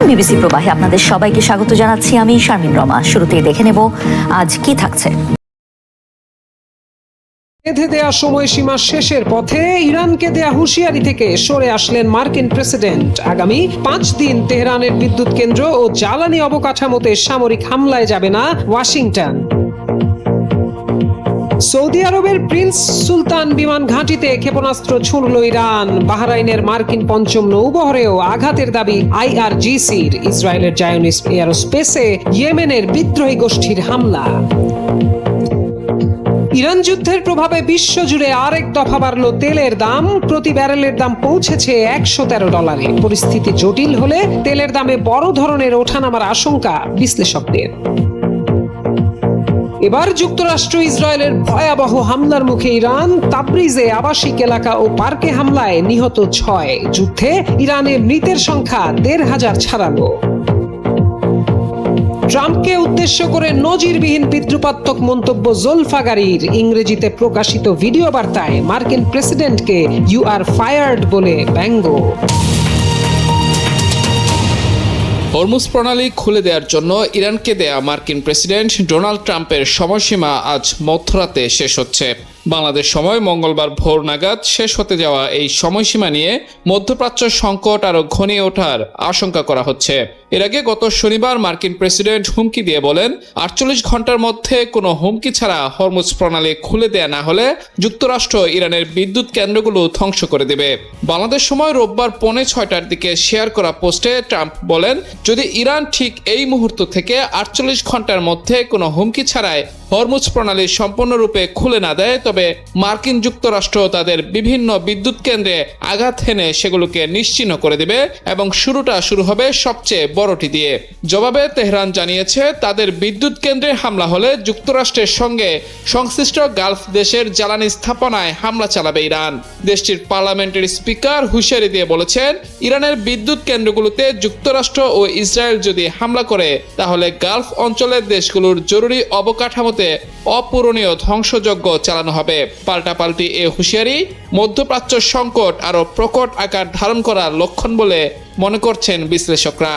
BBC প্রবাহে আপনাদের সবাইকে স্বাগত জানাচ্ছি। আমি শারমিন রমা। শুরুতেই দেখে নেব আজ কি থাকছে। বেঁধে দেয়া সময়সীমা শেষের পথে ইরানকে দেয়া হুঁশিয়ারি থেকে সরে আসলেন মার্কিন প্রেসিডেন্ট। আগামী 5 দিন তেহরানের বিদ্যুৎ কেন্দ্র ও জ্বালানি অবকাঠামোতে সামরিক হামলায় যাবে না ওয়াশিংটন। সৌদি আরবের প্রিন্স সুলতান বিমান ঘাঁটিতে ক্ষেপণাস্ত্র ছুড়ল ইরান। বাহরাইনের মার্কিন পঞ্চম নৌবহরেও আঘাতের দাবি IRGC'র। ইসরায়েলের জায়নিস্ট এয়ারোস্পেসে ইয়েমেনের বিদ্রোহী গোষ্ঠীর হামলা। ইরান যুদ্ধের প্রভাবে বিশ্বজুড়ে আরেক দফা বাড়ল তেলের দাম। প্রতি ব্যারেলের দাম পৌঁছেছে $113। পরিস্থিতি জটিল হলে তেলের দামে বড় ধরনের ওঠানামার আশঙ্কা বিশ্লেষকদের। এবার যুক্তরাষ্ট্র ইসরায়েলের ভয়াবহ হামলার মুখে ইরান। তাবরিজে আবাসিক এলাকা ও পার্কে হামলায় নিহত 6। যুদ্ধে ইরানে মৃতের সংখ্যা 1,500 ছাড়ালো। ট্রাম্পকে উদ্দেশ্য করে নজিরবিহীন বিদ্রুপাত্মক মন্তব্য জোলফাগারির। ইংরেজিতে প্রকাশিত ভিডিও বার্তায় মার্কিন প্রেসিডেন্টকে "ইউ আর ফায়ার্ড" বলে ব্যঙ্গ। হরমুজ প্রণালী খুলে দেওয়ার জন্য ইরানকে দেয়া মার্কিন প্রেসিডেন্ট ডোনাল্ড ট্রাম্পের সময়সীমা আজ মধ্যরাতে শেষ হচ্ছে। বাংলাদেশ সময় মঙ্গলবার ভোর নাগাদ শেষ হতে যাওয়া এই সময়সীমা নিয়ে মধ্যপ্রাচ্য সংকট আরও ঘনিয়ে ওঠার আশঙ্কা করা হচ্ছে। এর আগে গত শনিবার মার্কিন প্রেসিডেন্ট হুমকি দিয়ে বলেন 48 ঘন্টার মধ্যে কোনো হুমকি ছাড়া হরমুজ প্রণালী খুলে দেয়া না হলে যুক্তরাষ্ট্র ইরানের বিদ্যুৎ কেন্দ্রগুলো ধ্বংস করে দেবে। বাংলাদেশ সময় রোববার 5:45টার দিকে শেয়ার করা পোস্টে ট্রাম্প বলেন, যদি ইরান ঠিক এই মুহূর্ত থেকে 48 ঘন্টার মধ্যে কোনো হুমকি ছাড়াই হরমুজ প্রণালী সম্পূর্ণরূপে খুলে না দেয়, তবে মার্কিন যুক্তরাষ্ট্র তাদের বিভিন্ন বিদ্যুৎ কেন্দ্রে আঘাত হেনে সেগুলোকে নিশ্চিহ্ন করে দেবে এবং শুরুটা শুরু হবে সবচেয়ে বড়টি দিয়ে। জবাবে তেহরান জানিয়েছে তাদের বিদ্যুৎ কেন্দ্রে হামলা হলে যুক্তরাষ্ট্রের সঙ্গে সংশ্লিষ্ট গালফ দেশের জ্বালানি স্থাপনায় হামলা চালাবে ইরান। দেশটির পার্লামেন্টের স্পিকার হুঁশিয়ারি দিয়ে বলেছেন, ইরানের বিদ্যুৎ কেন্দ্রগুলোতে যুক্তরাষ্ট্র ও ইসরায়েল যদি হামলা করে তাহলে গালফ অঞ্চলের দেশগুলোর জরুরি অবকাঠামোতে অপূরণীয় ধ্বংসযজ্ঞ চালানো হবে। পাল্টাপাল্টি এ হুঁশিয়ারি মধ্যপ্রাচ্য সংকট আরও প্রকট আকার ধারণ করার লক্ষণ বলে মনে করছেন বিশ্লেষকরা।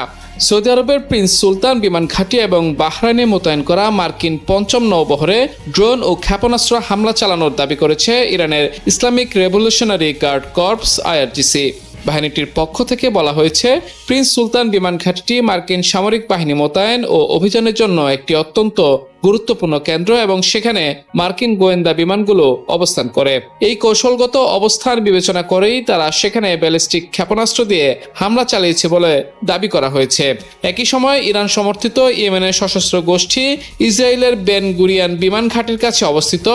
সৌদি আরবের প্রিন্স সুলতান বিমান ঘাঁটি এবং বাহরাইনে মোতায়েন করা মার্কিন পঞ্চম নৌবহরে ড্রোন ও ক্ষেপণাস্ত্র হামলা চালানোর দাবি করেছে ইরানের Islamic revolutionary guard corps IRGC। বাহিনীটির পক্ষ থেকে বলা হয়েছে, প্রিন্স সুলতান বিমান ঘাঁটিটি মার্কিন সামরিক বাহিনী মোতায়েন ও অভিযানের জন্য একটি অত্যন্ত গুরুত্বপূর্ণ কেন্দ্র এবং সেখানে মার্কিন গোয়েন্দা বিমানগুলো অবস্থান করে। এই কৌশলগত অবস্থান বিবেচনা করেই তারা সেখানে ব্যালিস্টিক ক্ষেপণাস্ত্র দিয়ে হামলা চালিয়েছে বলে দাবি করা হয়েছে। একই সময় ইরান সমর্থিত ইয়েমেনের সশস্ত্র গোষ্ঠী ইসরায়েলের বেন গুরিয়ান বিমান ঘাঁটির কাছে অবস্থিত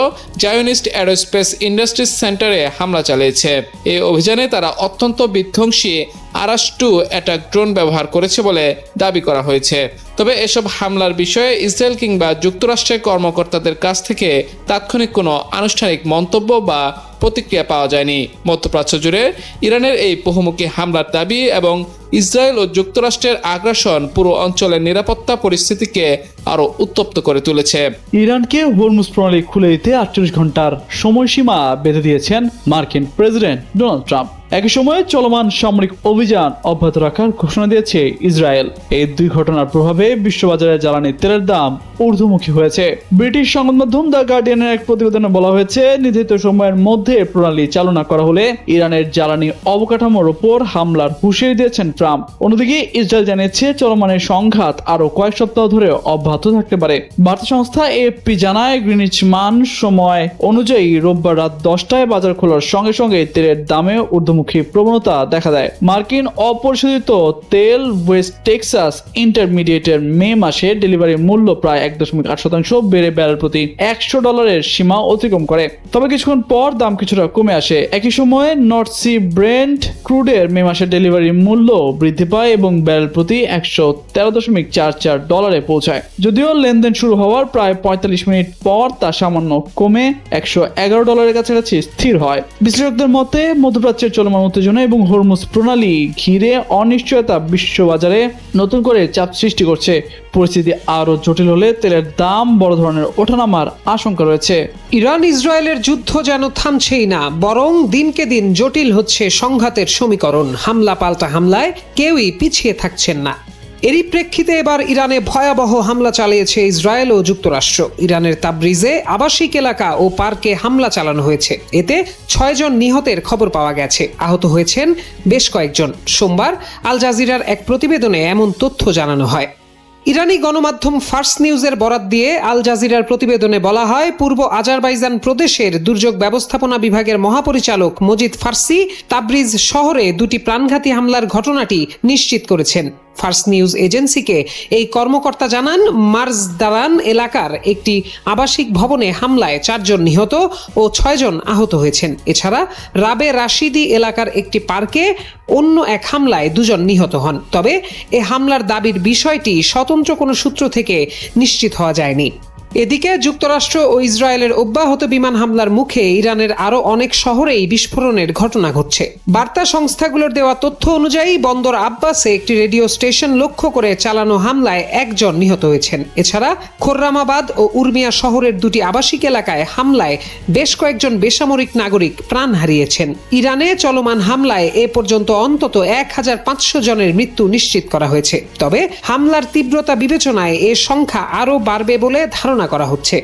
জায়নিস্ট এরোস্পেস ইন্ডাস্ট্রিজ সেন্টারে হামলা চালিয়েছে। এই অভিযানে তারা অত্যন্ত বিধ্বংসী আরাস-2 অ্যাটাক ড্রোন ব্যবহার করেছে বলে দাবি করা হয়েছে। তবে এসব হামলার বিষয়ে ইসরায়েল কিংবা যুক্তরাষ্ট্রের কর্মকর্তাদের কাছ থেকে তাৎক্ষণিক কোনো আনুষ্ঠানিক মন্তব্য বা প্রতিক্রিয়া পাওয়া যায়নি। মধ্যপ্রাচ্য জুড়ে ইরানের এই বহুমুখী হামলার দাবি এবং ইসরায়েল ও যুক্তরাষ্ট্রের আগ্রাসন পুরো অঞ্চলের নিরাপত্তা পরিস্থিতিকে আরো উত্তপ্ত করে তুলেছে। ইরানকে হরমুজ প্রণালী খুলে দিতে 48 ঘন্টার সময়সীমা বেঁধে দিয়েছেন মার্কিন প্রেসিডেন্ট ডোনাল্ড ট্রাম্প। একই সময়ে চলমান সামরিক অভিযান অব্যাহত রাখার ঘোষণা দিয়েছে ইসরায়েল। এই দুই ঘটনার প্রভাবে বিশ্ববাজারে জ্বালানি তেলের দাম ঊর্ধ্বমুখী হয়েছে। ব্রিটিশ সংবাদ মাধ্যম দ্য গার্ডিয়ানের এক প্রতিবেদনে বলা হয়েছে, নির্ধারিত সময়ের মধ্যে প্রণালী চালু না করা হলে ইরানের জ্বালানি অবকাঠামোর উপর হামলার হুঁশিয়ারি দিয়েছেন ট্রাম্প। অন্যদিকে ইসরায়েল জানিয়েছে চলমান সংঘাত আরো কয়েক সপ্তাহ ধরে অব্যাহত থাকতে পারে। বার্তা সংস্থা AFP জানায়, গ্রিনিচ মান সময় অনুযায়ী রোববার রাত 10টায় বাজার খোলার সঙ্গে সঙ্গে তেলের দামে ঊর্ধ্বমুখী প্রবণতা দেখা দেয়। মার্কিন অপরিশোধিত তেল ওয়েস্ট টেক্সাস ইন্টারমিডিয়েটের মে মাসে ডেলিভারি মূল্য প্রায় 1.8% বেড়ে ব্যারেল প্রতি $100 সীমা অতিক্রম করে। তবে কিছুক্ষণ পর দাম কিছুটা কমে আসে। একই সময়ে নর্থ সি ব্রেন্ট ক্রুডের মে মাসের ডেলিভারি মূল্য বৃদ্ধি পায় এবং ব্যারেল প্রতি $113.44 পৌঁছায়। যদিও লেনদেন শুরু হওয়ার প্রায় 45 মিনিট পর তা সামান্য কমে $111 কাছাকাছি স্থির হয়। বিশ্লেষকদের মতে মধ্যপ্রাচ্যের চলমান উত্তেজনা এবং হরমুজ প্রণালী ঘিরে অনিশ্চয়তা বিশ্ববাজারে নতুন করে চাপ সৃষ্টি করছে। পরিস্থিতি আরো জটিল হলে তেলের দাম বড় ধরনের ওঠানামার আশঙ্কা রয়েছে। ইরান ইসরায়েলের যুদ্ধ যেন থামছেই না, বরং দিনকে দিন জটিল হচ্ছে সংঘাতের সমীকরণ। হামলা পাল্টা হামলায় কেউই পিছিয়ে থাকছেন না। এরই প্রেক্ষিতে এবার ইরানে ভয়াবহ হামলা চালিয়েছে ইসরায়েল ও যুক্তরাষ্ট্র। ইরানের তাবরিজে আবাসিক এলাকা ও পার্কে হামলা চালানো হয়েছে। এতে 6 জন নিহতের খবর পাওয়া গেছে, আহত হয়েছেন বেশ কয়েকজন। সোমবার আল জাজিরার এক প্রতিবেদনে এমন তথ্য জানানো হয়। ইরানি গণমাধ্যম ফার্স নিউজের বরাত দিয়ে আল জাজিরার প্রতিবেদনে বলা হয়, পূর্ব আজারবাইজান প্রদেশের দুর্যোগ ব্যবস্থাপনা বিভাগের মহাপরিচালক মজিদ ফার্সি তাবরিজ শহরে 2টি প্রাণঘাতী হামলার ঘটনাটি নিশ্চিত করেছেন। ফার্স নিউজ এজেন্সিকে এই কর্মকর্তা জানান, মার্জদারান এলাকার একটি আবাসিক ভবনে হামলায় 4 জন নিহত ও 6 জন আহত হয়েছেন। এছাড়া রাবে রাশিদি এলাকার একটি পার্কে অন্য এক হামলায় 2 জন নিহত হন। তবে এ হামলার দাবির বিষয়টি স্বতন্ত্র কোনো সূত্র থেকে নিশ্চিত হওয়া যায়নি। এদিকে যুক্তরাষ্ট্র ও ইসরায়েলের অব্যাহত বিমান হামলার মুখে ইরানের আরও অনেক শহরেই বিস্ফোরণের ঘটনা ঘটছে। বার্তা সংস্থাগুলোর দেওয়া তথ্য অনুযায়ী বন্দর আব্বাসে একটি রেডিও স্টেশন লক্ষ্য করে চালানো হামলায় 1 জন নিহত হয়েছেন। এছাড়া খোররামাবাদ ও উর্মিয়া শহরের 2টি আবাসিক এলাকায় হামলায় বেশ কয়েকজন বেসামরিক নাগরিক প্রাণ হারিয়েছেন। ইরানে চলমান হামলায় এ পর্যন্ত অন্তত 1500 জনের মৃত্যু নিশ্চিত করা হয়েছে। তবে হামলার তীব্রতা বিবেচনায় এ সংখ্যা আরও বাড়বে বলে ধারণা করা হচ্ছে।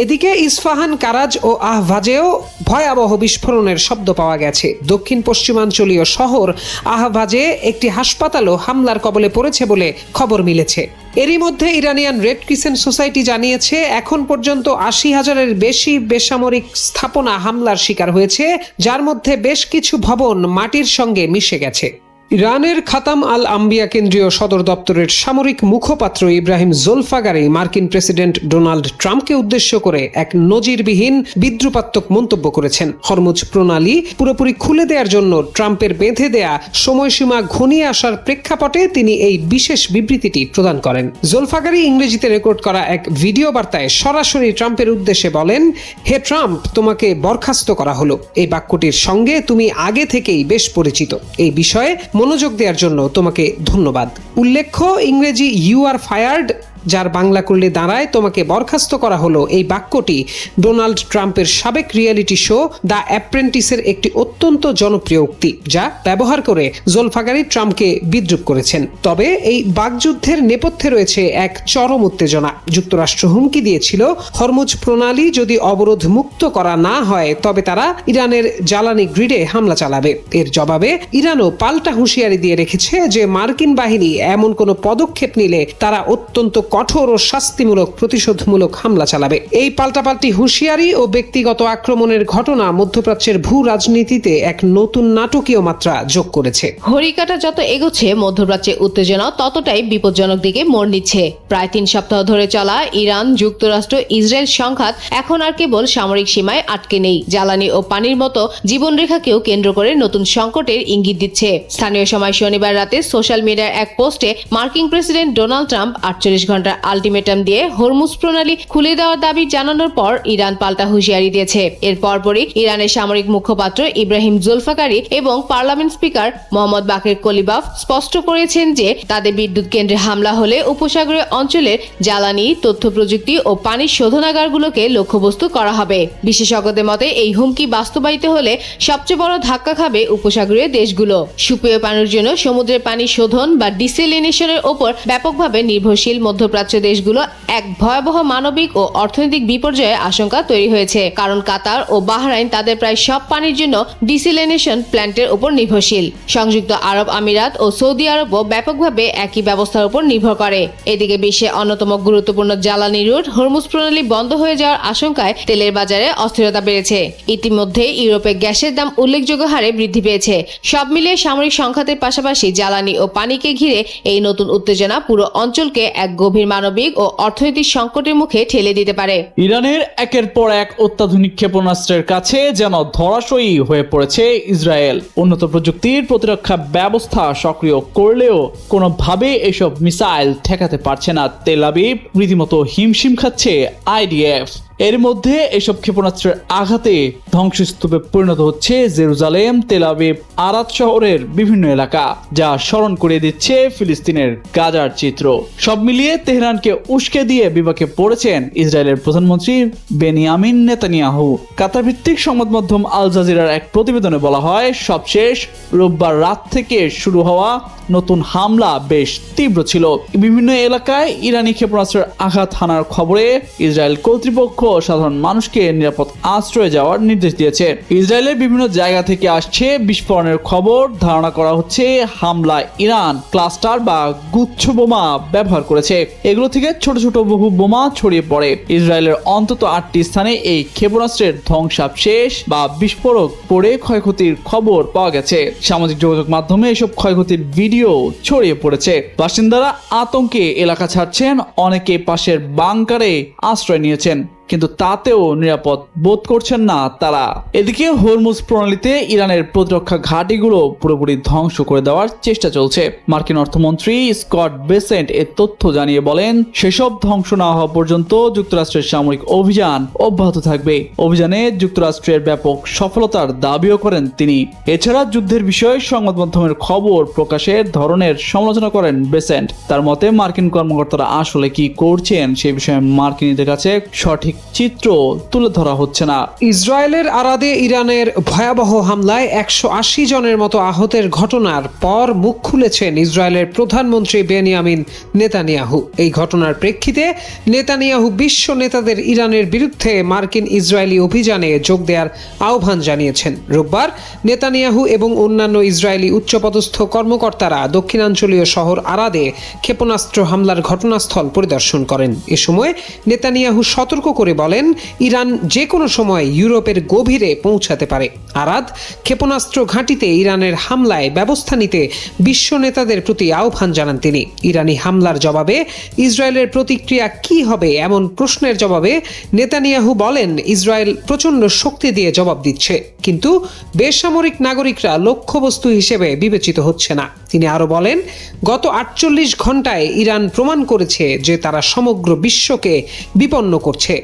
এদিকে ইস্পাহান, কারাজ ও আহভাজেও ভয়াবহ বিস্ফোরণের শব্দ পাওয়া গেছে। দক্ষিণ পশ্চিমাঞ্চলীয় শহর আহভাজে একটি হাসপাতালও হামলার কবলে পড়েছে বলে খবর মিলেছে। এরই মধ্যে ইরানিয়ান রেড ক্রিসেন্ট সোসাইটি জানিয়েছে, এখন পর্যন্ত 80,000-এর বেশি বেসামরিক স্থাপনা হামলার শিকার হয়েছে, যার মধ্যে বেশ কিছু ভবন মাটির সঙ্গে মিশে গেছে। ইরানের খাতাম আল আম্বিয়া কেন্দ্রীয় সদর দপ্তরের সামরিক মুখপাত্র ইব্রাহিম জোলফাগারি মার্কিন প্রেসিডেন্ট ডোনাল্ড ট্রাম্পকে উদ্দেশ্য করে এক নজিরবিহীন বিদ্রুপাত্মক মন্তব্য করেছেন। হরমুজ প্রণালী পুরোপুরি খুলে দেওয়ার জন্য ট্রাম্পের বেঁধে দেয়া সময়সীমা ঘনিয়ে আসার প্রেক্ষাপটে তিনি এই বিশেষ বিবৃতিটি প্রদান করেন। জোলফাগারি ইংরেজিতে রেকর্ড করা এক ভিডিও বার্তায় সরাসরি ট্রাম্পের উদ্দেশ্যে বলেন, হে ট্রাম্প, তোমাকে বরখাস্ত করা হলো। এই বাক্যটির সঙ্গে তুমি আগে থেকেই বেশ পরিচিত। এই বিষয়ে মনোযোগ দেওয়ার জন্য তোমাকে ধন্যবাদ। উল্লেখ্য, ইংরেজি ইউ আর ফায়ার্ড, যার বাংলা করলে দাঁড়ায় তোমাকে বরখাস্ত করা হলো, এই বাক্যটি ডোনাল্ড ট্রাম্পের সাবেক রিয়েলিটি শো দ্য অ্যাপ্রেন্টিসের একটি অত্যন্ত জনপ্রিয় উক্তি, যা ব্যবহার করে জোলফাগারি ট্রাম্পকে বিদ্রূপ করেছেন। তবে এই বাকযুদ্ধের নেপথ্যে রয়েছে এক চরম উত্তেজনা। যুক্তরাষ্ট্র হুমকি দিয়েছিল, হরমুজ প্রণালী যদি অবরোধ মুক্ত করা না হয় তবে তারা ইরানের জ্বালানি গ্রিডে হামলা চালাবে। এর জবাবে ইরানও পাল্টা হুঁশিয়ারি দিয়ে রেখেছে যে মার্কিন বাহিনী এমন কোনো পদক্ষেপ নিলে তারা অত্যন্ত কঠোর ও শাস্তিমূলক প্রতিশোধমূলক হামলা চালাবে। এই পাল্টাপাল্টি হুঁশিয়ারি ও ব্যক্তিগত আক্রমণের ঘটনা মধ্যপ্রাচ্যের ভূ রাজনীতিতে এক নতুন নাটকীয় মাত্রা যোগ করেছে। ঘড়িকাটা যত এগোচ্ছে, মধ্যপ্রাচ্যে উত্তেজনা ততটাই বিপজ্জনক দিকে মোড় নিচ্ছে। প্রায় 3 সপ্তাহ ধরে চলা ইরান যুক্তরাষ্ট্র ইসরায়েল সংঘাত এখন আর কেবল সামরিক সীমায় আটকে নেই, জ্বালানি ও পানির মতো জীবনরেখাকেও কেন্দ্র করে নতুন সংকটের ইঙ্গিত দিচ্ছে। স্থানীয় সময় শনিবার রাতে সোশ্যাল মিডিয়ার এক পোস্টে মার্কিন প্রেসিডেন্ট ডোনাল্ড ট্রাম্প 48 ঘন্টার আলটিমেটাম দিয়ে হরমুজ প্রণালী খুলে দেওয়ার দাবি জানানোর পর ইরান পাল্টা হুঁশিয়ারি দিয়েছে। এর পরপরই ইরানের সামরিক মুখপাত্র ইব্রাহিম জোলফাগারি এবং পার্লামেন্ট স্পিকার মোহাম্মদ বাকের কলিবাফ স্পষ্ট করেছেন যে তাদের বিদ্যুৎ কেন্দ্রে হামলা হলে উপসাগরীয় অঞ্চলের জ্বালানি, তথ্য প্রযুক্তি ও পানির শোধনাগারগুলোকে লক্ষ্যবস্তু করা হবে। বিশেষজ্ঞদের মতে এই হুমকি বাস্তবায়িত হলে সবচেয়ে বড় ধাক্কা খাবে উপসাগরীয় দেশগুলো। সুপেয় পানির জন্য সমুদ্রের পানি শোধন বা ডিসেলিনেশনের ওপর ব্যাপকভাবে নির্ভরশীল মধ্যপ্রাচ্য দেশগুলো এক ভয়াবহ মানবিক ও অর্থনৈতিক বিপর্যয়ের আশঙ্কা তৈরি হয়েছে, কারণ কাতার ও বাহরাইন তাদের প্রায় সব পানির জন্য ডিসেলিনেশন প্ল্যান্টের উপর নির্ভরশীল। সংযুক্ত আরব আমিরাত ও সৌদি আরবও ব্যাপকভাবে একই ব্যবস্থার উপর নির্ভর করে। এদিকে বিশ্বের অন্যতম গুরুত্বপূর্ণ জ্বালানি রুট হরমুজ প্রণালী বন্ধ হয়ে যাওয়ার আশঙ্কায় তেলের বাজারে অস্থিরতা বেড়েছে। ইতিমধ্যে ইউরোপে গ্যাসের দাম উল্লেখযোগ্য হারে বৃদ্ধি পেয়েছে। সব মিলিয়ে সামরিক সংঘাতের পাশাপাশি জ্বালানি ও পানিকে ঘিরে এই নতুন উত্তেজনা পুরো অঞ্চলকে এক গভীর মানবিক ও অর্থনৈতিক সংকটের মুখে ঠেলে দিতে পারে। ইরানের একের পর এক অত্যাধুনিক ক্ষেপণাস্ত্রের কাছে যেন ধরাশয়ী হয়ে পড়েছে ইসরায়েল। উন্নত প্রযুক্তির প্রতিরক্ষা ব্যবস্থা সক্রিয় করলেও কোনোভাবে এসব মিসাইল ঠেকাতে পারছে না তেল আবিব। রীতিমতো হিমশিম খাচ্ছে IDF। এর মধ্যে এসব ক্ষেপণাস্ত্রের আঘাতে ধ্বংসস্তূপে পরিণত হচ্ছে জেরুজালেম, তেল আবিব, আরাদ শহরের বিভিন্ন এলাকা, যা স্মরণ করিয়ে দিচ্ছে ফিলিস্তিনের গাজার চিত্র। সব মিলিয়ে তেহরানকে উস্কে দিয়ে বিপাকে পড়েছেন ইসরায়েলের প্রধানমন্ত্রী বেনিয়ামিন নেতানিয়াহু। কাতার ভিত্তিক সংবাদ মাধ্যম আল জাজিরার এক প্রতিবেদনে বলা হয়, সবশেষ রোববার রাত থেকে শুরু হওয়া নতুন হামলা বেশ তীব্র ছিল। বিভিন্ন এলাকায় ইরানি ক্ষেপণাস্ত্রের আঘাত হানার খবরে ইসরায়েল কর্তৃপক্ষ সাধারণ মানুষকে নিরাপদ আশ্রয়ে যাওয়ার নির্দেশ দিয়েছে। ইসরায়েলের বিভিন্ন জায়গা থেকে আসছে বিস্ফোরণের খবর। ধারণা করা হচ্ছে হামলায় ইরান ক্লাস্টার বা গুচ্ছ বোমা ব্যবহার করেছে। এগুলো থেকে ছোট ছোট বহু বোমা ছড়িয়ে পড়ে। ইসরায়েলের অন্তত 8টি স্থানে এই ক্ষেপণাস্ত্রের ধ্বংসাবশেষ বা বিস্ফোরক পড়ে ক্ষয়ক্ষতির খবর পাওয়া গেছে। সামাজিক যোগাযোগ মাধ্যমে এসব ক্ষয়ক্ষতির ভিডিও ছড়িয়ে পড়েছে। বাসিন্দারা আতঙ্কে এলাকা ছাড়ছেন, অনেকে পাশের বাংকারে আশ্রয় নিয়েছেন, কিন্তু তাতেও নিরাপদ বোধ করছেন না তারা। এদিকে হরমুজ প্রণালীতে ইরানের প্রতিরক্ষা ঘাঁটিগুলো পুরোপুরি ধ্বংস করে দেওয়ার চেষ্টা চলছে। মার্কিন অর্থমন্ত্রী স্কট বেসেন্ট এ তথ্য জানিয়ে বলেন, সেসব ধ্বংস না হওয়া পর্যন্ত যুক্তরাষ্ট্রের সামরিক অভিযান অব্যাহত থাকবে। অভিযানে যুক্তরাষ্ট্রের ব্যাপক সফলতার দাবিও করেন তিনি। এছাড়া যুদ্ধের বিষয়ে সংবাদ মাধ্যমের খবর প্রকাশের ধরনের সমালোচনা করেন বেসেন্ট। তার মতে, মার্কিন কর্মকর্তারা আসলে কি করছেন সে বিষয়ে মার্কিনীদের কাছে সঠিক চিত্র তুলে ধরা হচ্ছে না। ইসরায়েলের আরাদে ইরানের ভয়াবহ হামলায় 180 জনের মতো আহতের ঘটনার পর মুখ খুলেছেন ইসরায়েলের প্রধানমন্ত্রী বেনিয়ামিন নেতানিয়াহু। এই ঘটনার প্রেক্ষিতে নেতানিয়াহু বিশ্ব নেতাদের ইরানের বিরুদ্ধে মার্কিন ইসরায়েলি অভিযানে যোগ দেওয়ার আহ্বান জানিয়েছেন। রোববার নেতানিয়াহু এবং অন্যান্য ইসরায়েলি উচ্চপদস্থ কর্মকর্তারা দক্ষিণাঞ্চলীয় শহর আরাদে ক্ষেপণাস্ত্র হামলার ঘটনাস্থল পরিদর্শন করেন। এ সময় নেতানিয়াহু সতর্ক করে বলেন, ইরান যে কোনো সময় ইউরোপের গভীরে পৌঁছাতে পারে। আরাদ ক্ষেপণাস্ত্র ঘাঁটিতে ইরানের হামলায় ব্যবস্থা নিতে বিশ্ব নেতাদের প্রতি আহ্বান জানান তিনি। ইরানি হামলার জবাবে ইসরায়েলের প্রতিক্রিয়া কি হবে এমন প্রশ্নের জবাবে নেতানিয়াহু বলেন, ইসরায়েল প্রচণ্ড শক্তি দিয়ে জবাব দিচ্ছে, কিন্তু বেসামরিক নাগরিকরা লক্ষ্যবস্তু হিসেবে বিবেচিত হচ্ছে না। তিনি আরো বলেন, গত 48 ঘন্টায় ইরান প্রমাণ করেছে যে তারা সমগ্র বিশ্বকে বিপন্ন করছে।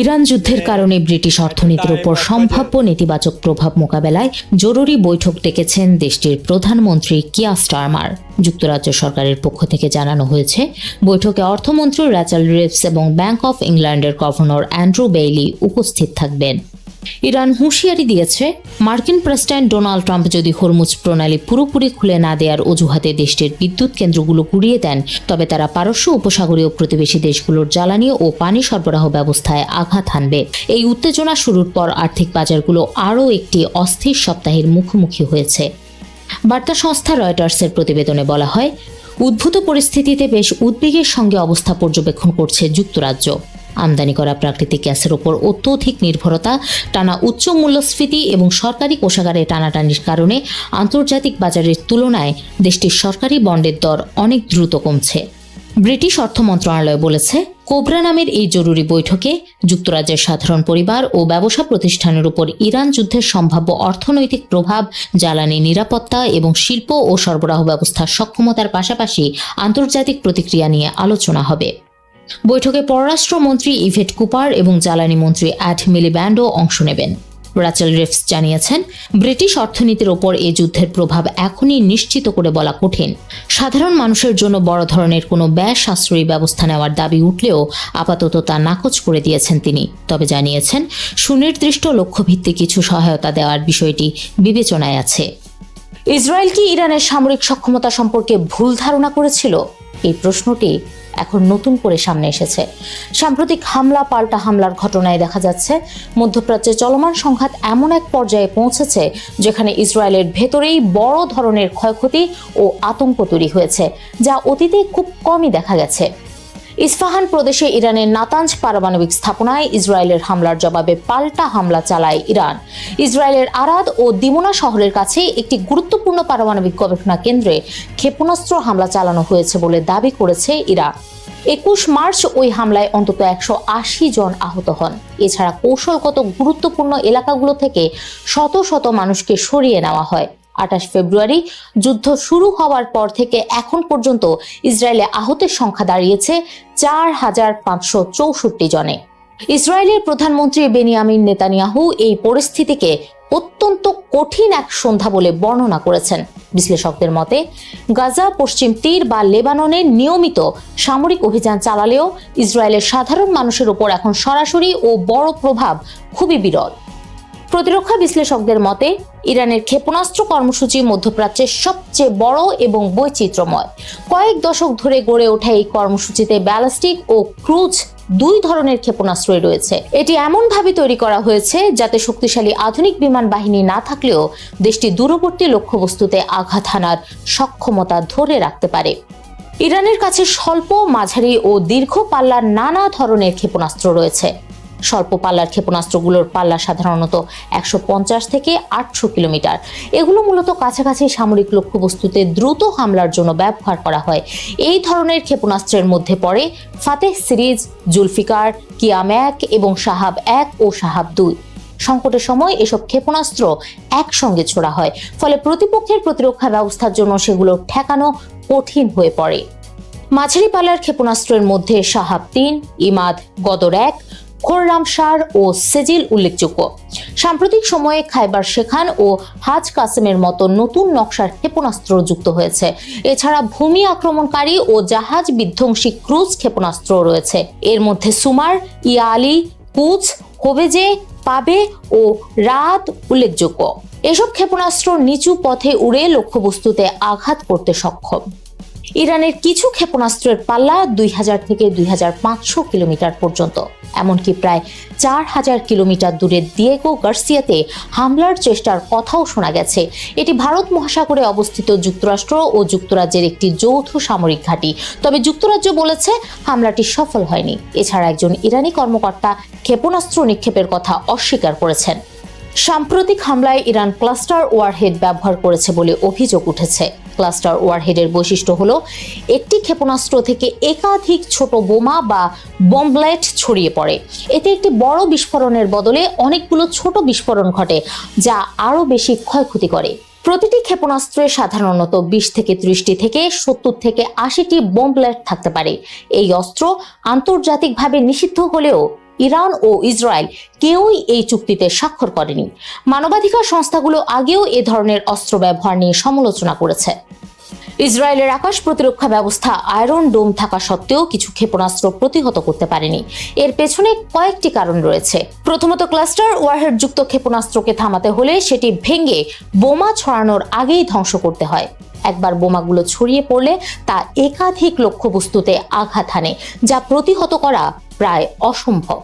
ইরান যুদ্ধের কারণে ব্রিটিশ অর্থনীতির উপর সম্ভাব্য নেতিবাচক প্রভাব মোকাবেলায় জরুরি বৈঠক ডেকেছেন দেশটির প্রধানমন্ত্রী কিয়ার স্টারমার। যুক্তরাজ্য সরকারের পক্ষ থেকে জানানো হয়েছে, বৈঠকে অর্থমন্ত্রী র্যাচেল রিভস এবং ব্যাংক অফ ইংল্যান্ডের গভর্নর অ্যান্ড্রু বেইলি উপস্থিত থাকবেন। ইরান হুঁশিয়ারি দিয়েছে, মার্কিন প্রেসিডেন্ট ডোনাল্ড ট্রাম্প যদি হরমুজ প্রণালী পুরোপুরি খুলে না দেওয়ার অজুহাতে দেশটির বিদ্যুৎ কেন্দ্রগুলো গুঁড়িয়ে দেন, তবে তারা পারস্য উপসাগরীয় প্রতিবেশী দেশগুলোর জ্বালানি ও পানি সরবরাহ ব্যবস্থায় আঘাত হানবে। এই উত্তেজনা শুরুর পর আর্থিক বাজারগুলো আরও একটি অস্থির সপ্তাহের মুখোমুখি হয়েছে। বার্তা সংস্থা রয়টার্সের প্রতিবেদনে বলা হয়, উদ্ভূত পরিস্থিতিতে বেশ উদ্বেগের সঙ্গে অবস্থা পর্যবেক্ষণ করছে যুক্তরাজ্য। আমদানি করা প্রাকৃতিক গ্যাসের ওপর অত্যধিক নির্ভরতা, টানা উচ্চ মূল্যস্ফীতি এবং সরকারি কোষাগারে টানাটানির কারণে আন্তর্জাতিক বাজারের তুলনায় দেশটির সরকারি বন্ডের দর অনেক দ্রুত কমছে। ব্রিটিশ অর্থ মন্ত্রণালয় বলেছে, কোবরা নামের এই জরুরি বৈঠকে যুক্তরাজ্যের সাধারণ পরিবার ও ব্যবসা প্রতিষ্ঠানের উপর ইরান যুদ্ধের সম্ভাব্য অর্থনৈতিক প্রভাব, জ্বালানি নিরাপত্তা এবং শিল্প ও সরবরাহ ব্যবস্থার সক্ষমতার পাশাপাশি আন্তর্জাতিক প্রতিক্রিয়া নিয়ে আলোচনা হবে। বৈঠকে পররাষ্ট্রমন্ত্রী ইভেট কুপার এবং জ্বালানি মন্ত্রী অ্যাড মিলিব্যান্ডও অংশ নেবেন। র্যাচেল রিভস জানিয়েছেন, ব্রিটিশ অর্থনীতির ওপর এই যুদ্ধের প্রভাব এখনই নিশ্চিত করে বলা কঠিন। সাধারণ মানুষের জন্য বড় ধরনের কোনো ব্যয় সাশ্রয়ী ব্যবস্থা নেওয়ার দাবি উঠলেও আপাতত তা নাকচ করে দিয়েছেন তিনি। তবে জানিয়েছেন, সুনির্দিষ্ট লক্ষ্যভিত্তিক কিছু সহায়তা দেওয়ার বিষয়টি বিবেচনায় আছে। ইসরায়েল কি ইরানের সামরিক সক্ষমতা সম্পর্কে ভুল ধারণা করেছিল? এই প্রশ্নটি এখন নতুন করে সামনে এসেছে। সাম্প্রতিক হামলা পাল্টা হামলার ঘটনায় দেখা যাচ্ছে, মধ্যপ্রাচ্যে চলমান সংঘাত এমন এক পর্যায়ে পৌঁছেছে যেখানে ইসরায়েলের ভেতরেই বড় ধরনের ক্ষয়ক্ষতি ও আতঙ্ক তৈরি হয়েছে, যা অতীতে খুব কমই দেখা গেছে। ইস্পাহান প্রদেশে ইরানের নাতাঞ্জ পারমাণবিক স্থাপনায় ইসরায়েলের হামলার জবাবে পাল্টা হামলা চালায় ইরান। ইসরায়েলের আরাদ ও দিমোনা শহরের কাছে একটি গুরুত্বপূর্ণ পারমাণবিক গবেষণা কেন্দ্রে ক্ষেপণাস্ত্র হামলা চালানো হয়েছে বলে দাবি করেছে ইরান। 21 মার্চ ওই হামলায় অন্তত 180 জন আহত হন। এছাড়া কৌশলগত গুরুত্বপূর্ণ এলাকাগুলো থেকে শত শত মানুষকে সরিয়ে নেওয়া হয়। 28 ফেব্রুয়ারি যুদ্ধ শুরু হওয়ার পর থেকে এখন পর্যন্ত ইসরায়েলে আহতের সংখ্যা দাঁড়িয়েছে 4564 জনে। ইসরায়েলের প্রধানমন্ত্রী বেনিয়ামিন নেতানিয়াহু এই পরিস্থিতিকে অত্যন্ত কঠিন এক সন্ধ্যা বলে বর্ণনা করেছেন। বিশ্লেষকদের মতে গাজা, পশ্চিম তীর বা লেবাননে নিয়মিত সামরিক অভিযান চালালেও ইসরায়েলের সাধারণ মানুষের উপর এখন সরাসরি ও বড় প্রভাব খুবই বিরল। প্রতিরক্ষা বিশ্লেষকদের মতে ইরানের ক্ষেপণাস্ত্র কর্মসূচি মধ্যপ্রাচ্যের সবচেয়ে বড় এবং বৈচিত্র্যময়। কয়েক দশক ধরে গড়ে ওঠা এই কর্মসূচিতে ব্যালিস্টিক ও ক্রুজ দুই ধরনের ক্ষেপণাস্ত্রই রয়েছে। এটি এমনভাবে তৈরি করা হয়েছে যাতে শক্তিশালী আধুনিক বিমান বাহিনী না থাকলেও দেশটি দূরবর্তী লক্ষ্যবস্তুতে আঘাত হানার সক্ষমতা ধরে রাখতে পারে। ইরানের কাছে স্বল্প, মাঝারি ও দীর্ঘ পাল্লার নানা ধরনের ক্ষেপণাস্ত্র রয়েছে। স্বল্প পাল্লার ক্ষেপণাস্ত্রগুলোর পাল্লা সাধারণত 150 থেকে 800 কিলোমিটার। এগুলো মূলত কাছাকাছি সামরিক লক্ষ্যবস্তুতে দ্রুত হামলার জন্য ব্যবহার করা হয়। এই ধরনের ক্ষেপণাস্ত্রের মধ্যে পড়ে ফাতেহ সিরিজ, জুলফিকার, কিয়াম-1 এবং শাহাব-1 ও শাহাব-2। সংকটের সময় এসব ক্ষেপণাস্ত্র একসঙ্গে ছোড়া হয়, ফলে প্রতিপক্ষের প্রতিরক্ষা ব্যবস্থার জন্য সেগুলো ঠেকানো কঠিন হয়ে পড়ে। মাঝারি পাল্লার ক্ষেপণাস্ত্রের মধ্যে শাহাব-3, ইমাদ, গদর-1, খোররামশার ও সেজিল উল্লেখযোগ্য। সাম্প্রতিক সময়ে খাইবার শেখান ও হাজ কাসেমের মতো নতুন নকশার ক্ষেপণাস্ত্র যুক্ত হয়েছে। এছাড়া ভূমি আক্রমণকারী ও জাহাজ বিধ্বংসী ক্রুজ ক্ষেপণাস্ত্র রয়েছে। এর মধ্যে সুমার, ইয়ালি, কুচ, হোভেজে, পাবে ও রাত উল্লেখযোগ্য। এসব ক্ষেপণাস্ত্র নিচু পথে উড়ে লক্ষ্যবস্তুতে আঘাত করতে সক্ষম। ইরানের কিছু ক্ষেপণাস্ত্রের পাল্লা 2000 থেকে 2500 কিলোমিটার পর্যন্ত, এমনকি প্রায় 4000 কিলোমিটার দূরে দিয়েগো গার্সিয়াতে হামলার চেষ্টার কথাও শোনা গেছে। এটি ভারত মহাসাগরে অবস্থিত যুক্তরাষ্ট্র ও যুক্তরাজ্যের একটি যৌথ সামরিক ঘাঁটি। তবে যুক্তরাজ্য বলেছে হামলাটি সফল হয়নি। এছাড়া একজন ইরানি কর্মকর্তা ক্ষেপণাস্ত্র নিক্ষেপের কথা অস্বীকার করেছেন। সাম্প্রতিক হামলায় ইরান ক্লাস্টার ওয়ারহেড ব্যবহার করেছে বলে অভিযোগ উঠেছে। ক্লাস্টার ওয়ারহেডের বৈশিষ্ট্য হলো একটি ক্ষেপণাস্ত্র থেকে একাধিক ছোট বোমা বা বমব্লেট ছড়িয়ে পড়ে। এতে একটি বড় বিস্ফোরণের বদলে অনেকগুলো ছোট বিস্ফোরণ ঘটে, যা আরও বেশি ক্ষয়ক্ষতি করে। প্রতিটি ক্ষেপণাস্ত্রে সাধারণত 20 থেকে 30টি থেকে 70 থেকে 80টি বমব্লেট থাকতে পারে। এই অস্ত্র আন্তর্জাতিকভাবে নিষিদ্ধ হলেও ইরান ও ইসরায়েল কেউই এই চুক্তিতে স্বাক্ষর করেনি। মানবাধিকার সংস্থাগুলো আগেও এ ধরনের অস্ত্র ব্যবহার নিয়ে সমালোচনা করেছে। ইসরায়েলের আকাশ প্রতিরক্ষা ব্যবস্থা আয়রন ডোম থাকা সত্ত্বেও কিছু ক্ষেপণাস্ত্র প্রতিহত করতে পারেনি। এর পেছনে কয়েকটি কারণ রয়েছে। প্রথমত, ক্লাস্টার ওয়ারহেড যুক্ত ক্ষেপণাস্ত্রকে থামাতে হলে সেটি ভেঙে বোমা ছড়ানোর আগেই ধ্বংস করতে হয়। একবার বোমাগুলো ছড়িয়ে পড়লে তা একাধিক লক্ষ্যবস্তুতে আঘাত হানে, যা প্রতিহত করা প্রায় অসম্ভব।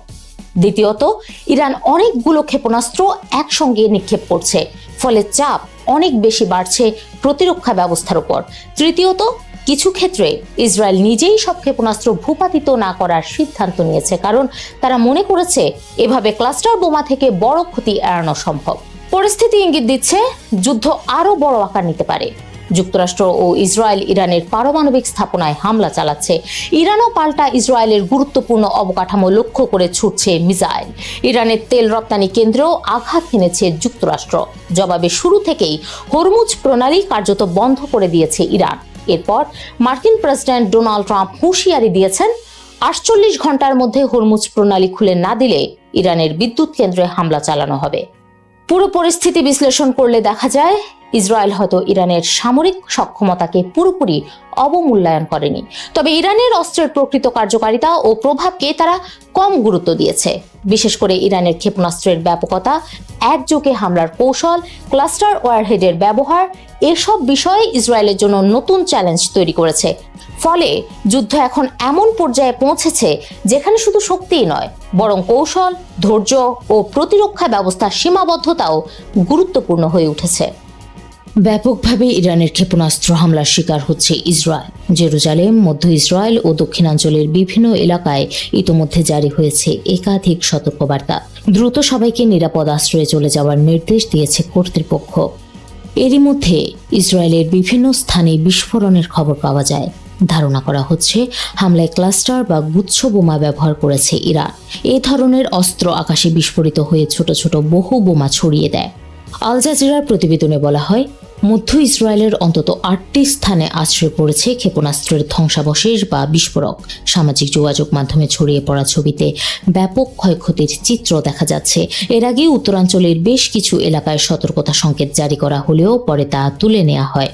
দ্বিতীয়ত, ইরান অনেকগুলো ক্ষেপণাস্ত্র একসঙ্গে নিক্ষেপ করছে, ফলে চাপ অনেক বেশি বাড়ছে প্রতিরক্ষা ব্যবস্থার উপর। তৃতীয়ত, কিছু ক্ষেত্রে ইসরায়েল নিজেই সব ক্ষেপণাস্ত্র ভূপাতিত না করার সিদ্ধান্ত নিয়েছে, কারণ তারা মনে করেছে এভাবে ক্লাস্টার বোমা থেকে বড় ক্ষতি এড়ানো সম্ভব। পরিস্থিতি ইঙ্গিত দিচ্ছে যুদ্ধ আরও বড় আকার নিতে পারে। যুক্তরাষ্ট্র ও ইসরায়েল ইরানের পারমাণবিক স্থাপনায় হামলা চালাচ্ছে। ইরানও পাল্টা ইসরায়েলের গুরুত্বপূর্ণ অবকাঠামো লক্ষ্য করে ছুটছে মিসাইল। ইরানের তেল রপ্তানি কেন্দ্রেও আঘাত হেনেছে যুক্তরাষ্ট্র। জবাবে শুরু থেকেই হরমুজ প্রণালী কার্যত বন্ধ করে দিয়েছে ইরান। এরপর মার্কিন প্রেসিডেন্ট ডোনাল্ড ট্রাম্প হুঁশিয়ারি দিয়েছেন, 48 ঘন্টার মধ্যে হরমুজ প্রণালী খুলে না দিলে ইরানের বিদ্যুৎ কেন্দ্রে হামলা চালানো হবে। পুরো পরিস্থিতি বিশ্লেষণ করলে দেখা যায় ইসরায়েল হয়তো ইরানের সামরিক সক্ষমতাকে পুরোপুরি অবমূল্যায়ন করেনি, তবে ইরানের অস্ত্রের প্রকৃত কার্যকারিতা ও প্রভাবকে তারা কম গুরুত্ব দিয়েছে। বিশেষ করে ইরানের ক্ষেপণাস্ত্রের ব্যাপকতা, একযোগে হামলার কৌশল, ক্লাস্টার ওয়ারহেডের ব্যবহার, এসব বিষয়ে ইসরায়েলের জন্য নতুন চ্যালেঞ্জ তৈরি করেছে। ফলে যুদ্ধ এখন এমন পর্যায়ে পৌঁছেছে যেখানে শুধু শক্তিই নয়, বরং কৌশল, ধৈর্য ও প্রতিরক্ষা ব্যবস্থার সীমাবদ্ধতাও গুরুত্বপূর্ণ হয়ে উঠেছে। ব্যাপকভাবে ইরানের ক্ষেপণাস্ত্র হামলার শিকার হচ্ছে ইসরায়েল। জেরুজালেম, মধ্য ইসরায়েল ও দক্ষিণাঞ্চলের বিভিন্ন এলাকায় ইতোমধ্যে জারি হয়েছে একাধিক সতর্কবার্তা। দ্রুত সবাইকে নিরাপদ আশ্রয়ে চলে যাওয়ার নির্দেশ দিয়েছে কর্তৃপক্ষ। এরই মধ্যে ইসরায়েলের বিভিন্ন স্থানে বিস্ফোরণের খবর পাওয়া যায়। ধারণা করা হচ্ছে হামলায় ক্লাস্টার বা গুচ্ছ বোমা ব্যবহার করেছে ইরান। এই ধরনের অস্ত্র আকাশে বিস্ফোরিত হয়ে ছোট ছোট বহু বোমা ছড়িয়ে দেয়। আল জাজিরার প্রতিবেদনে বলা হয়, মধ্য ইসরায়েলের অন্তত 8টি স্থানে আশ্রয় পড়েছে ক্ষেপণাস্ত্রের ধ্বংসাবশেষ বা বিস্ফোরক। সামাজিক যোগাযোগ মাধ্যমে ছড়িয়ে পড়া ছবিতে ব্যাপক ক্ষয়ক্ষতির চিত্র দেখা যাচ্ছে। এর আগে উত্তরাঞ্চলের বেশ কিছু এলাকায় সতর্কতা সংকেত জারি করা হলেও পরে তা তুলে নেওয়া হয়।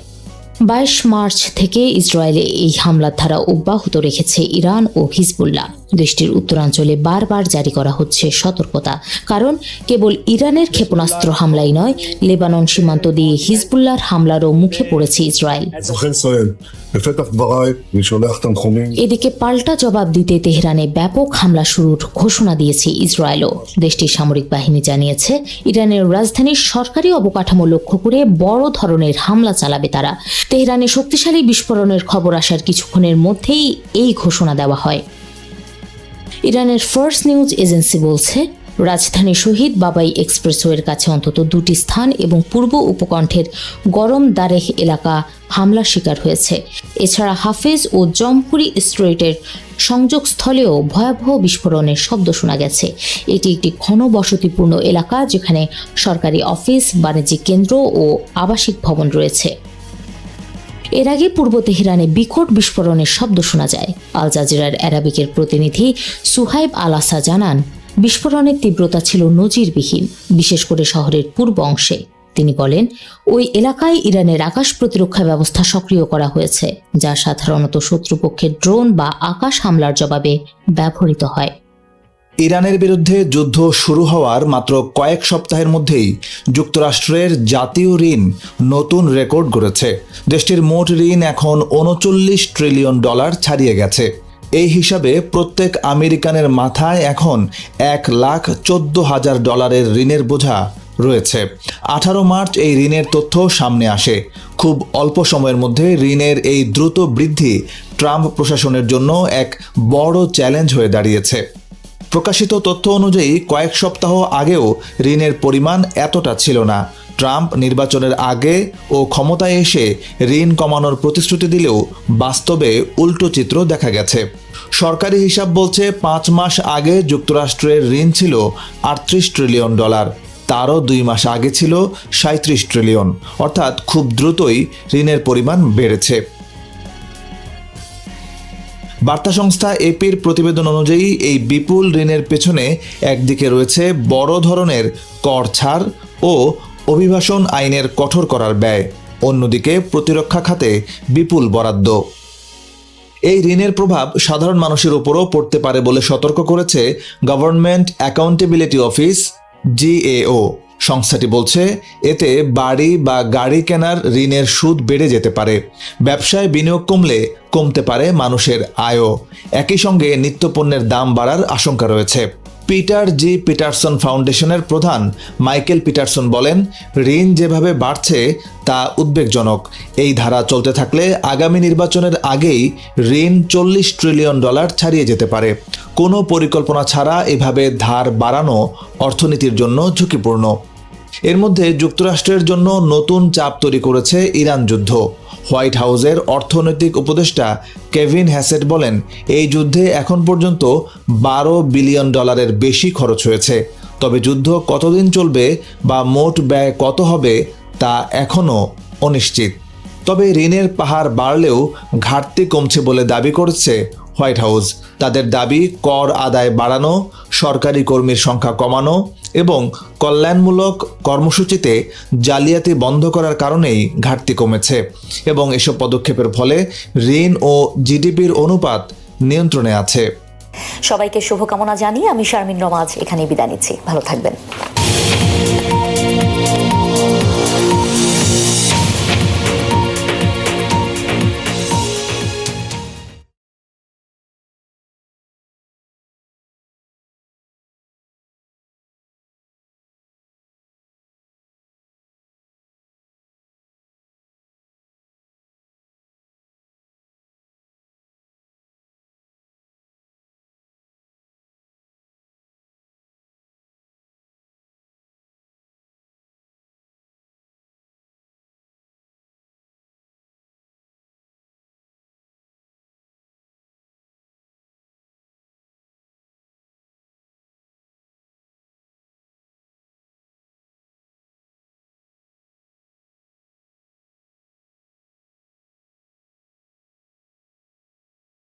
22 মার্চ থেকে ইসরায়েলে এই হামলার ধারা অব্যাহত রেখেছে ইরান ও হিজবুল্লাহ। দেশটির উত্তরাঞ্চলে বারবার জারি করা হচ্ছে সতর্কতা, কারণ কেবল ইরানের ক্ষেপণাস্ত্র হামলাই নয়, লেবানন সীমান্ত দিয়ে হিজবুল্লাহর হামলারও মুখে পড়েছে ইসরায়েল। אזרחי ישראל, בפתח דבריי אני שולח תנחומים এদিকে পাল্টা জবাব দিতে তেহরানে ব্যাপক হামলা শুরুর ঘোষণা দিয়েছে ইসরায়েলও। দেশটির সামরিক বাহিনী জানিয়েছে ইরানের রাজধানীর সরকারি অবকাঠামো লক্ষ্য করে বড় ধরনের হামলা চালাবে তারা। তেহরানে শক্তিশালী বিস্ফোরণের খবর আসার কিছুক্ষণের মধ্যেই এই ঘোষণা দেওয়া হয়। ইরানের ফার্স্ট নিউজ এজেন্সি বলছে, রাজধানী শহীদ বাবাই এক্সপ্রেসওয়ের কাছে অন্তত 2টি স্থান এবং পূর্ব উপকণ্ঠের গরম দারেহ এলাকা হামলার শিকার হয়েছে। এছাড়া হাফেজ ও জমহুরি স্ট্রিটের সংযোগস্থলেও ভয়াবহ বিস্ফোরণের শব্দ শোনা গেছে। এটি একটি ঘনবসতিপূর্ণ এলাকা যেখানে সরকারি অফিস, বাণিজ্যিক কেন্দ্র ও আবাসিক ভবন রয়েছে। এর আগে পূর্ব তেহরানে বিকট বিস্ফোরণের শব্দ শোনা যায়। আল জাজিরার অ্যারাবিকের প্রতিনিধি সুহাইব আল আসা জানান, বিস্ফোরণের তীব্রতা ছিল নজিরবিহীন, বিশেষ করে শহরের পূর্ব অংশে। তিনি বলেন, ওই এলাকায় ইরানের আকাশ প্রতিরক্ষা ব্যবস্থা সক্রিয় করা হয়েছে, যা সাধারণত শত্রুপক্ষের ড্রোন বা আকাশ হামলার জবাবে ব্যবহৃত হয়। ইরানের বিরুদ্ধে যুদ্ধ শুরু হওয়ার মাত্র কয়েক সপ্তাহের মধ্যেই যুক্তরাষ্ট্রের জাতীয় ঋণ নতুন রেকর্ড গড়েছে। দেশটির মোট ঋণ এখন $39 ট্রিলিয়ন ছাড়িয়ে গেছে। এই হিসাবে প্রত্যেক আমেরিকানের মাথায় এখন $1,14,000 ঋণের বোঝা রয়েছে। 18 মার্চ এই ঋণের তথ্য সামনে আসে। খুব অল্প সময়ের মধ্যে ঋণের এই দ্রুত বৃদ্ধি ট্রাম্প প্রশাসনের জন্য এক বড় চ্যালেঞ্জ হয়ে দাঁড়িয়েছে। প্রকাশিত তথ্য অনুযায়ী কয়েক সপ্তাহ আগেও ঋণের পরিমাণ এতটা ছিল না। ট্রাম্প নির্বাচনের আগে ও ক্ষমতায় এসে ঋণ কমানোর প্রতিশ্রুতি দিলেও বাস্তবে উল্টো চিত্র দেখা গেছে। সরকারি হিসাব বলছে 5 মাস আগে যুক্তরাষ্ট্রের ঋণ ছিল $38 ট্রিলিয়ন, তারও 2 মাস আগে ছিল $37 ট্রিলিয়ন। অর্থাৎ খুব দ্রুতই ঋণের পরিমাণ বেড়েছে। বার্তা সংস্থা এপির প্রতিবেদন অনুযায়ী এই বিপুল ঋণের পেছনে একদিকে রয়েছে বড় ধরনের কর ছাড় ও অভিবাসন আইনের কঠোর করার ব্যয়, অন্যদিকে প্রতিরক্ষা খাতে বিপুল বরাদ্দ। এই ঋণের প্রভাব সাধারণ মানুষের উপরও পড়তে পারে বলে সতর্ক করেছে গভর্নমেন্ট অ্যাকাউন্টেবিলিটি অফিস, GAO। সংস্থাটি বলছে, এতে বাড়ি বা গাড়ি কেনার ঋণের সুদ বেড়ে যেতে পারে। ব্যবসায় বিনিয়োগ কমলে কমতে পারে মানুষের আয়ও। একই সঙ্গে নিত্যপণ্যের দাম বাড়ার আশঙ্কা রয়েছে। পিটার জি পিটারসন ফাউন্ডেশনের প্রধান মাইকেল পিটারসন বলেন, ঋণ যেভাবে বাড়ছে তা উদ্বেগজনক। এই ধারা চলতে থাকলে আগামী নির্বাচনের আগেই ঋণ $40 ট্রিলিয়ন ছাড়িয়ে যেতে পারে। কোনো পরিকল্পনা ছাড়া এভাবে ধার বাড়ানো অর্থনীতির জন্য ঝুঁকিপূর্ণ। এর মধ্যে যুক্তরাষ্ট্রের জন্য নতুন চাপ তৈরি করেছে ইরান যুদ্ধ। হোয়াইট হাউসের অর্থনৈতিক উপদেষ্টা কেভিন হ্যাসেট বলেন, এই যুদ্ধে এখন পর্যন্ত $12 বিলিয়ন বেশি খরচ হয়েছে। তবে যুদ্ধ কতদিন চলবে বা মোট ব্যয় কত হবে তা এখনও অনিশ্চিত। তবে ঋণের পাহাড় বাড়লেও ঘাটতি কমছে বলে দাবি করেছে হোয়াইট হাউস। তাদের দাবি, কর আদায় বাড়ানো, সরকারি কর্মীর সংখ্যা কমানো এবং কল্যাণমূলক কর্মসূচিতে জালিয়াতি বন্ধ করার কারণেই ঘাটতি কমেছে এবং এসব পদক্ষেপের ফলে ঋণ ও জিডিপির অনুপাত নিয়ন্ত্রণে আছে। সবাইকে শুভকামনা জানিয়ে আমি শারমিন রমাজ এখানে বিদায় নিচ্ছি। ভালো থাকবেন।